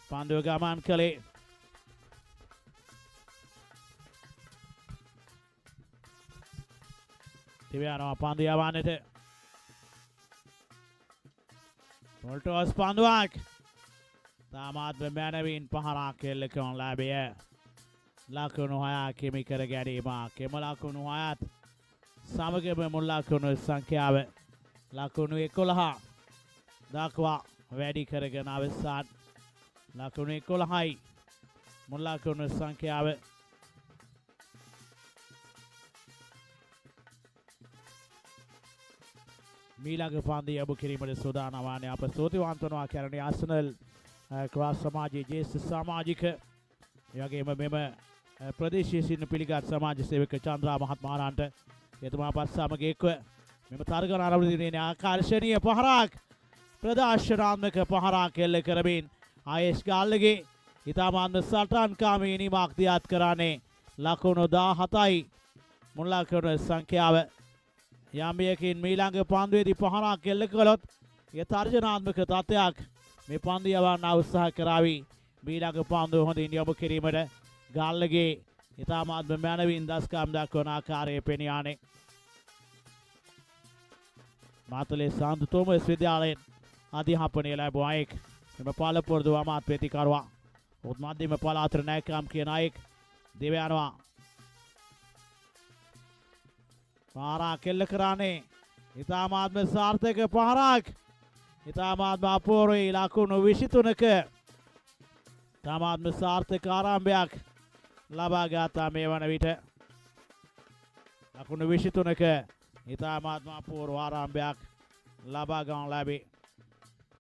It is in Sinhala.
පන්දුව ගමන් කළේ. තිබෙනවා පන්දු යවන්නට. පොල්ටෝස් පන්දුවක්. තාමත් මැනවින් පහරක් එල්ල කරන ලැබිය. ලකුණු 6 හිමි කර ගැනීමක්. එම ලකුණු 6ත් සමගම මුල් ලකුණු සංඛ්‍යාව ලකුණු 11 දක්වා වැඩි කරගෙන අවසන්. ලකුණු 11යි මුල් ලකුණු සංඛ්‍යාව. මීළඟ පන්දු යොමු කිරීමට සූදානම් වන්නේ අප ස්තුතිවන්ත වෙනවා කැරණි ආසනල් ක්‍රාස් සමාජයේ ජ්‍යෙෂ්ඨ සමාජික එවැගේම මෙම ප්‍රදේශයේ සිටින පිළිගත් සමාජ සේවක චන්ද්‍රා මහත්මයාණන්ට එතුමා පස් සමග එක්ව මෙම තරගන ආරම්භ දිනයේ ආකර්ෂණීය පහරක් ප්‍රදර්ශනාත්මක පහරක් එල්ල කරමින් ආයේෂ් ගාල්ලගේ ඉතාමත්ම සටන්කාමී නිමක් දියත් කරන්නේ ලකුණු 17යි මුල් ලකුණු සංඛ්‍යාව. යම්බියකින් මීළඟ පන්දුවේදී පහරක් එල්ල කළොත් ඒ තර්ජනාත්මක තත්ත්වයක් මේ පන්දු යවන්න උත්සාහ කරાવી. මීළඟ පන්දුව හොඳින් යොමු කිරීමට ගාල්ලගේ ඉතාමත්ම මැනවින් දස්කම් දක්වන ආකාරයේ පෙනියානේ. මාතලේ සාන්දු තෝමස් විද්‍යාලයෙන් අධ්‍යාපනය ලැබුව අයෙක් එම පළපොරොන්දු අමාත්‍ය ප්‍රතිකරුවා උත් මධ්‍යම පළාතට නැකම් කියන අයෙක් දිව යනවා. පහරක් එල්ල කරන්නේ ඉතාමත්ම සාර්ථක පහරක්. ඉතාමත්ම අපූර්වයි ලකුණු 23ක ඉතාමත්ම සාර්ථක ආරම්භයක් ලබා ගත්තා මේ වන විට. ලකුණු 23ක ඉතාමත්ම අපූර්ව ආරම්භයක් ලබා ගන්න ලැබේ.